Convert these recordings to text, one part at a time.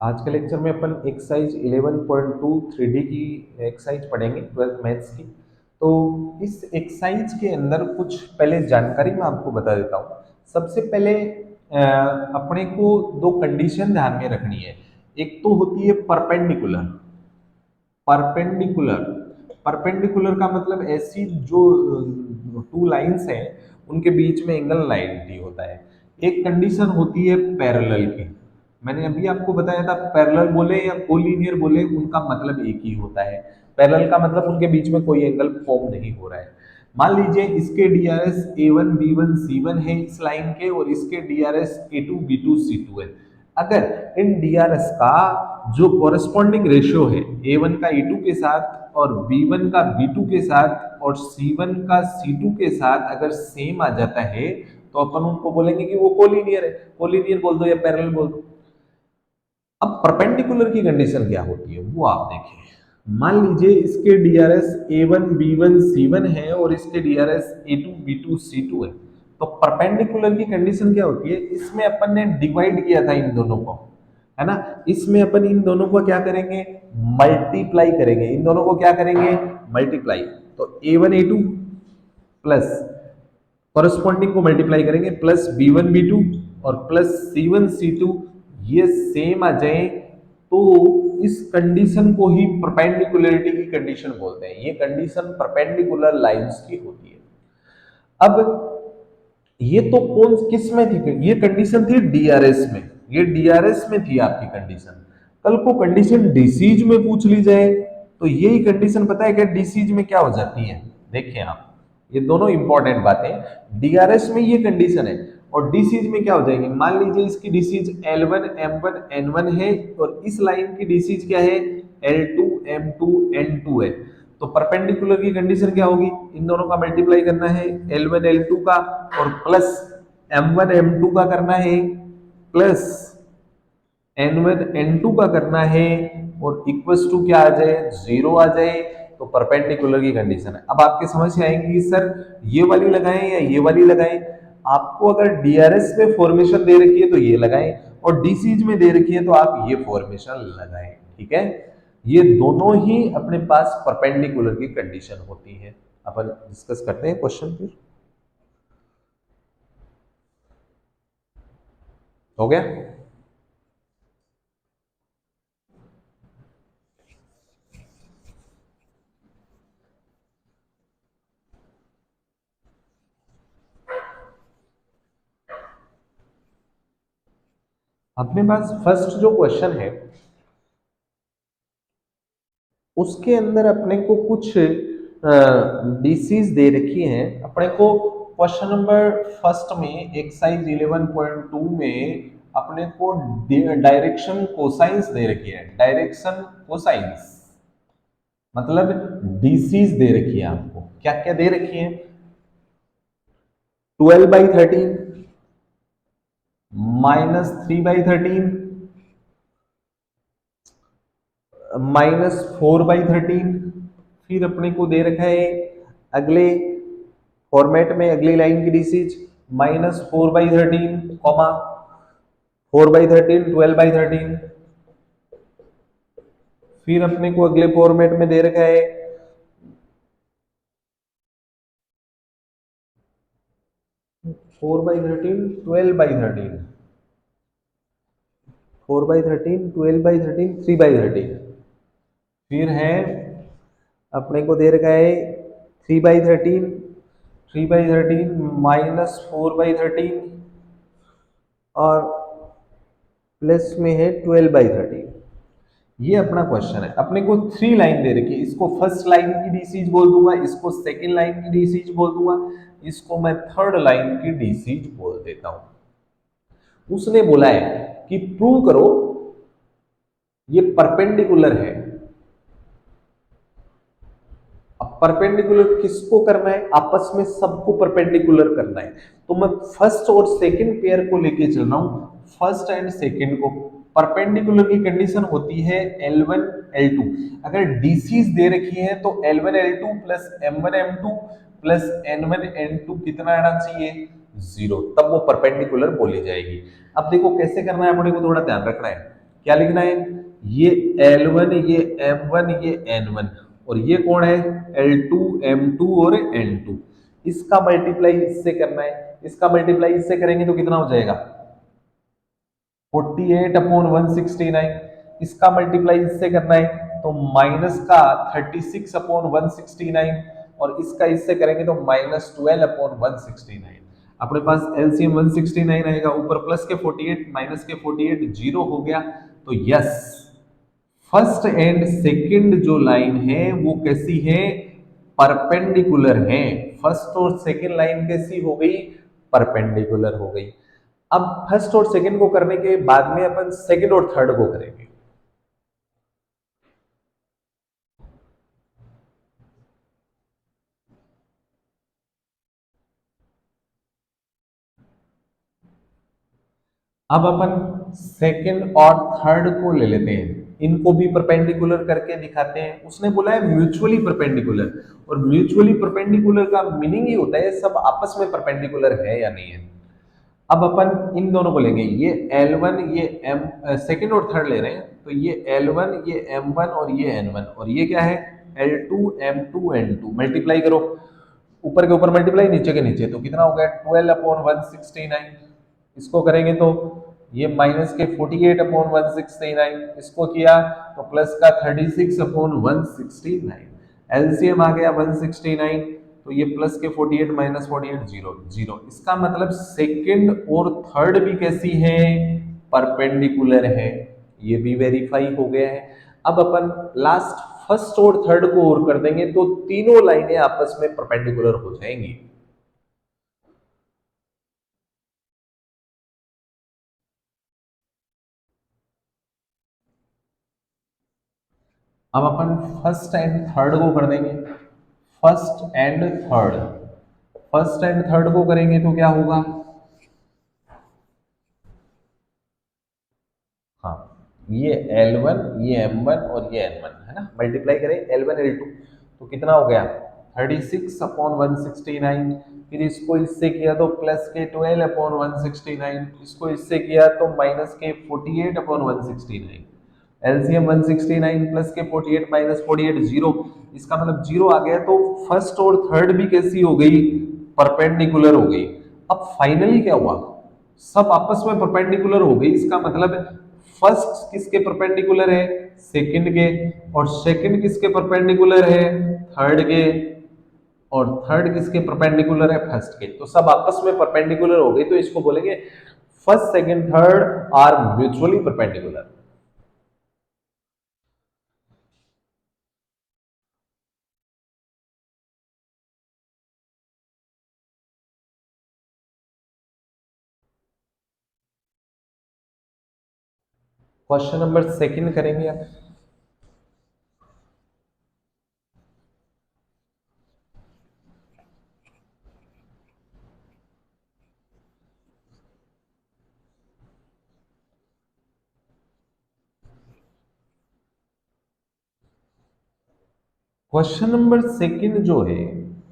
आज के लेक्चर में अपन एक्सरसाइज 11.2 3D की एक्सरसाइज पढ़ेंगे 12th मैथ्स की। तो इस एक्सरसाइज के अंदर कुछ पहले जानकारी मैं आपको बता देता हूँ। सबसे पहले अपने को दो कंडीशन ध्यान में रखनी है। एक तो होती है परपेंडिकुलर। परपेंडिकुलर परपेंडिकुलर का मतलब ऐसी जो टू लाइंस हैं उनके बीच में एंगल 90 होता है। एक कंडीशन होती है पैरेलल की। मैंने अभी आपको बताया था पैरेलल बोले या कोलिनियर बोले उनका मतलब एक ही होता है। पैरेलल का मतलब उनके बीच में कोई एंगल फॉर्म नहीं हो रहा है। मान लीजिए इसके डीआरएस A1 B1 C1 है इस लाइन के, और इसके डीआरएस A2 B2 C2 है। अगर इन डीआरएस का जो कॉरेस्पॉन्डिंग रेशियो है A1 का A2 के साथ और B1 का B2 के साथ और C1 का C2 के साथ अगर सेम आ जाता है तो अपन उनको बोलेंगे कि वो कोलिनियर है। कोलिनियर बोल दो या पैरेलल बोल दो। अब परपेंडिकुलर की कंडीशन क्या होती है वो आप देखें। मान लीजिए इसके डीआरएस A1 B1 C1 है और इसके डीआरएस A2 B2 C2 है। तो परपेंडिकुलर की कंडीशन क्या होती है, इसमें अपन ने डिवाइड किया था इन दोनों को, है ना। इसमें अपन इन दोनों को क्या करेंगे, मल्टीप्लाई करेंगे। इन दोनों को क्या करेंगे, मल्टीप्लाई। तो A1 A2 प्लस कॉरेस्पॉन्डिंग को मल्टीप्लाई करेंगे प्लस B1 B2 और प्लस C1 C2, ये सेम आ जाए तो इस कंडीशन को ही परपेंडिकुलरिटी की कंडीशन बोलते हैं। ये कंडीशन परपेंडिकुलर लाइंस की होती है। अब ये तो कौन किस में थी, ये कंडीशन थी डीआरएस में। ये डीआरएस में थी आपकी कंडीशन। कल को कंडीशन डीसीज में पूछ ली जाए तो यही कंडीशन पता है क्या डीसीज में क्या हो जाती है। देखिए आप, ये दोनों इंपॉर्टेंट बातें। डीआरएस में ये कंडीशन है और डीसीज में क्या हो जाएगी। मान लीजिए इसकी डीसीज L1 M1 N1 है और इस लाइन की डीसीज क्या है, L2 M2 N2 है। तो परपेंडिकुलर की कंडीशन क्या होगी, इन दोनों का मल्टीप्लाई करना है L1 L2 का और प्लस M1 M2 का करना है प्लस N1 N2 का करना है और इक्वल्स टू क्या आ जाए, जीरो आ जाए। तो परपेंडिकुलर की कंडीशन है। अब आपके समझ में आएंगी कि सर ये वाली लगाएं या ये वाली लगाएं। आपको अगर डीआरएस में फॉर्मेशन दे रखी है तो ये लगाएं और डीसीज में दे रखी है तो आप ये फॉर्मेशन लगाएं। ठीक है, ये दोनों ही अपने पास परपेंडिकुलर की कंडीशन होती है। अपन डिस्कस करते हैं क्वेश्चन फिर। हो गया। अपने पास फर्स्ट जो क्वेश्चन है उसके अंदर अपने को कुछ डीसीज दे रखी हैं अपने को। क्वेश्चन नंबर फर्स्ट में एक्सरसाइज 11.2 में अपने को डायरेक्शन कोसाइंस दे रखी है। डायरेक्शन कोसाइंस मतलब डीसीज दे रखी है। आपको क्या क्या दे रखी है, 12/13 -3/13 -4/13। फिर अपने को दे रखा है अगले फॉर्मेट में अगली लाइन की डीसीज -4/13 कॉमा 4/13 12/13। फिर अपने को अगले फॉर्मेट में दे रखा है 4/13 12/13 4/13 12/13 3/13। फिर है अपने को दे रखा है 3/13 3/13 -4/13 और प्लस में है 12/13। ये अपना क्वेश्चन है। अपने को थ्री लाइन दे रखी है, इसको फर्स्ट लाइन की डीसीज बोल दूंगा, इसको सेकंड लाइन की डीसीज बोल दूंगा, इसको मैं थर्ड लाइन की डीसीज बोल देता हूं। उसने बोला है कि प्रूव करो ये परपेंडिकुलर है। अब परपेंडिकुलर किसको करना है, आपस में सबको परपेंडिकुलर करना है। तो मैं फर्स्ट और सेकंड पेयर को लेके चल रहा हूं, फर्स्ट एंड सेकंड को। परपेंडिकुलर की कंडीशन होती है L1 L2। अगर डीसीज दे रखी है तो L1 L2 plus M1 M2 plus N1 N2 कितना आना चाहिए, जीरो, तब वो परपेंडिकुलर बोली जाएगी। अब देखो कैसे करना है, अपने को थोड़ा ध्यान रखना है। क्या लिखना है, ये L1 ये M1 ये N1 और ये कौन है L2 M2 और N2, इसका मल्टीप्लाई इससे करना है, इसका मल्टीप्लाई इससे करेंगे तो कितना हो जाएगा 48 अपॉन 169, इसका मल्टीप्लाई इससे करना है तो माइनस का 36 अपॉन 169 और इसका इससे करेंगे तो माइनस 12 अपॉन 169। अपने पास एलसीएम 169 आएगा, ऊपर प्लस के 48 माइनस के 48 जीरो हो गया। तो यस, फर्स्ट एंड सेकंड जो लाइन है वो कैसी है, परपेंडिकुलर है। फर्स्ट और सेकंड लाइन कैसी हो गई, परपेंडिकुलर हो गई। अब फर्स्ट और सेकंड को करने के बाद में अपन सेकंड और थर्ड को करेंगे। अब अपन सेकंड और थर्ड को ले लेते हैं, इनको भी परपेंडिकुलर करके दिखाते हैं। उसने बोला है म्यूचुअली परपेंडिकुलर, और म्यूचुअली परपेंडिकुलर का मीनिंग ही होता है सब आपस में परपेंडिकुलर है या नहीं है। अब अपन इन दोनों को लेंगे, ये L1 ये M, सेकंड और थर्ड ले रहे हैं तो ये L1 ये M1 और ये N1 और ये क्या है L2 M2 N2, मल्टीप्लाई करो, ऊपर के ऊपर मल्टीप्लाई नीचे के नीचे, तो कितना हो गया 12 अपॉन 169। इसको करेंगे तो ये माइनस के 48 अपॉन 169, इसको किया तो प्लस का 36 अपॉन 169, एलसीएम आ गया 169, तो ये प्लस के 48 माइनस 48 जीरो जीरो। इसका मतलब सेकंड और थर्ड भी कैसी है, परपेंडिकुलर है, ये भी वेरीफाई हो गया है। अब अपन लास्ट फर्स्ट और थर्ड को और कर देंगे तो तीनों लाइनें आपस में परपेंडिकुलर हो जाएंगी। अब अपन फर्स्ट एंड थर्ड को कर देंगे, first and third, first and third को करेंगे तो क्या होगा, हाँ ये L1 ये M1 और ये N1 है ना, मल्टीप्लाई करें L1 L2 तो कितना हो गया 36 अपॉन 169, फिर इसको इससे किया तो प्लस के 12 अपॉन 169, इसको इससे किया तो माइनस के 48 अपॉन 169, एलसीएम 169 प्लस के 48 माइनस 48 जीरो, इसका मतलब जीरो आ गया। तो फर्स्ट और थर्ड भी कैसी हो गई, परपेंडिकुलर हो गई। अब फाइनली क्या हुआ, सब आपस में परपेंडिकुलर हो गई, इसका मतलब फर्स्ट किसके परपेंडिकुलर है, सेकंड के, और सेकंड किसके परपेंडिकुलर है, थर्ड के, और थर्ड किसके परपेंडिकुलर है, फर्स्ट के। तो सब आपस में परपेंडिकुलर हो गई, तो इसको बोलेंगे first second third are mutually perpendicular. Question number second करेंगे आप। क्वेश्चन नंबर सेकंड जो है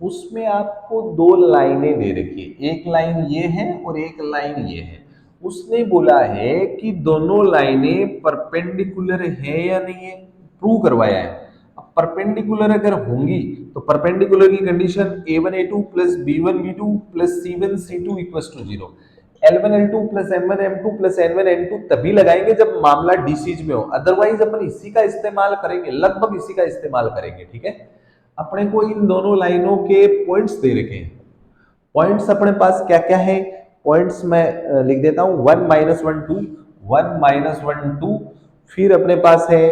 उसमें आपको दो लाइनें दे रखी है, एक लाइन ये है और एक लाइन ये है। उसने बोला है कि दोनों लाइनें परपेंडिकुलर है या नहीं है, प्रूव करवाया है। अब परपेंडिकुलर अगर होंगी तो परपेंडिकुलर की condition a1 a2 plus b1 b2 plus c1 c2 equal to zero, L1 L2 plus M1 M2 plus N1 N2 तभी लगाएंगे जब मामला डीसीज में हो, अदरवाइज अपन इसी का इस्तेमाल करेंगे, लगभग इसी का इस्तेमाल करेंगे। ठीक है, अपने को इन दोनों लाइनों के पॉइंट्स दे रखे हैं। पॉइंट्स अपने पास क्या क्या है, पॉइंट्स मैं लिख देता हूं, 1 माइनस 1 2, 1 माइनस 1 2, फिर अपने पास है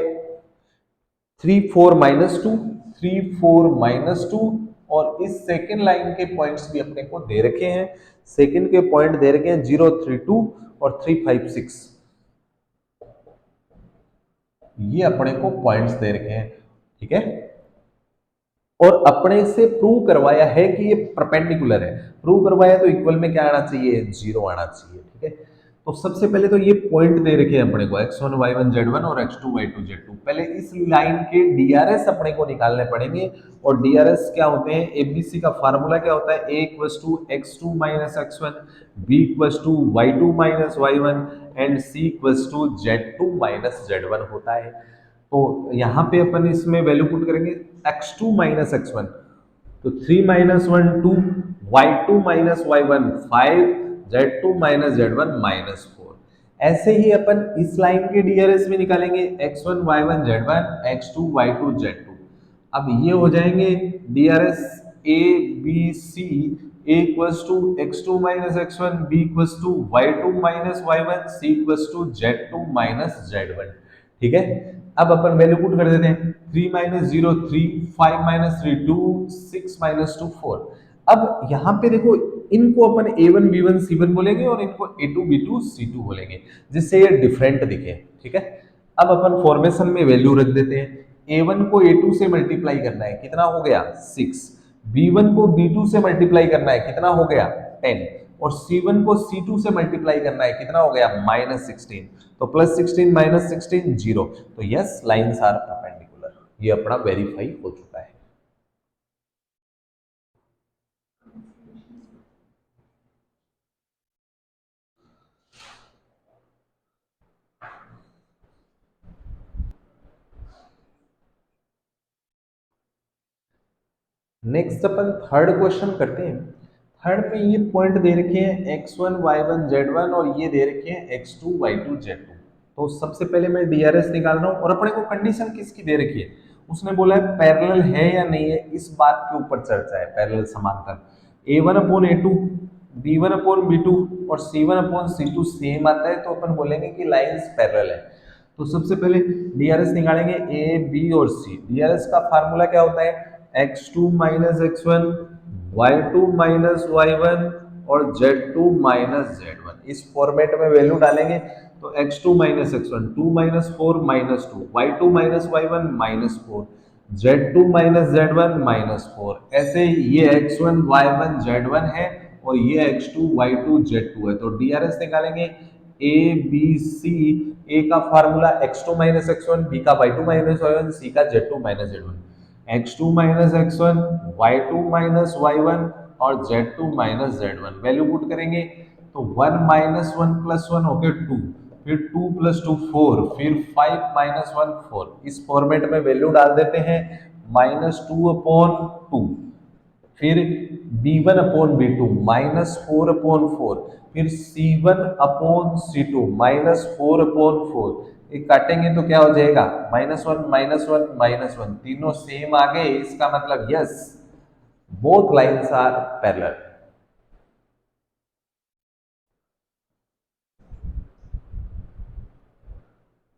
3 4 - 2, 3 4 - 2, और इस सेकेंड लाइन के पॉइंट्स भी अपने को दे रखे हैं। सेकेंड के पॉइंट दे रखे हैं 0 3 2 और 3 5 6, ये अपने को पॉइंट्स दे रखे हैं। ठीक है, और अपने से प्रूव करवाया है कि ये परपेंडिकुलर है। प्रूव करवाया तो इक्वल में क्या आना चाहिए, जीरो आना चाहिए। ठीक है, तो सबसे पहले तो ये पॉइंट दे रखे हैं अपने को x1 y1 z1 और x2 y2 z2। पहले इस लाइन के डीआरएस अपने को निकालने पड़ेंगे, और डीआरएस क्या होते हैं, एबीसी का फार्मूला क्या होता है, a = x2 - x1, b = y2 - y1, and c equals to Z2 minus Z1 होता है। तो यहाँ पे अपन इसमें वैल्यू पुट करेंगे x2 माइनस x1, तो 3 minus 1 2, y2 minus y1 5, z2 minus z1 minus 4। ऐसे ही अपन इस लाइन के डीआरएस में निकालेंगे x1 y1 z1, x2 y2 z2। अब ये हो जाएंगे DRS a b c, a equals to x2 minus x1, b equals to y2 minus y1, c equals to z2 minus z1। ठीक है, अब अपन वैल्यू पुट कर देते हैं 3 माइनस 0 3, 5 माइनस 3 2, 6 माइनस 2 4। अब यहाँ पे देखो, इनको अपन a1 b1 c1 बोलेंगे और इनको a2 b2 c2 बोलेंगे, जिससे ये डिफरेंट दिखे। ठीक है, अब अपन फॉर्मेशन में वैल्यू रख देते हैं। a1 को a2 से मल्टीप्लाई करना है, कितना हो गया 6। b1 को b2 से मल्टीप्लाई करना है, कितना हो गया 10। और c1 को c2 से मल्टीप्लाई करना है, कितना हो गया माइनस 16। तो प्लस 16 माइनस 16 0। तो यस, लाइंस आर परपेंडिकुलर, ये अपना वेरीफाई हो चुका है। नेक्स्ट अपन थर्ड क्वेश्चन करते हैं। थर्ड में ये पॉइंट दे रखे हैं x1 y1 z1 और ये दे रखे हैं x2 y2 z2। तो सबसे पहले मैं डीआरएस निकाल रहा हूँ और अपने को कंडीशन किसकी दे रखी है, उसने बोला है पैरेलल है या नहीं है, इस बात के ऊपर चर्चा है। पैरेलल समांतर a1 upon a2, b1 upon b2 और c1 अपॉन c2 सेम आता है, तो अपन बोलेंगे कि लाइंस पैरेलल है। तो सबसे पहले डीआरएस निकालेंगे ए बी और सी। डीआरएस का फार्मूला क्या होता है, x2 minus x1, y2 minus y1 और z2 माइनस z1। इस फॉर्मेट में वैल्यू डालेंगे तो x2 minus x1 2 minus 4 minus 2, y2 minus y1 minus 4, z2 minus z1 minus 4। ऐसे ये x1 y1 z1 है और ये x2 y2 z2 है। तो डीआरएस निकालेंगे ए बी सी। ए का formula x2 minus x1, B का y2 माइनस y1, सी का z2 minus z1। x2 minus x1, y2 minus y1 और z2 minus z1। Value put करेंगे तो 1 माइनस 1 प्लस 1 हो गया 2, फिर 2 प्लस 2 4, फिर 5 माइनस 1 4। इस फॉर्मेट में वैल्यू डाल देते हैं माइनस 2 अपॉन 2, फिर b1 upon b2 minus 4 upon 4, फिर c1 upon c2 minus 4 upon 4। ये काटेंगे तो क्या हो जाएगा माइनस 1 माइनस 1 माइनस 1, तीनों सेम आ गए। इसका मतलब yes, both lines are parallel.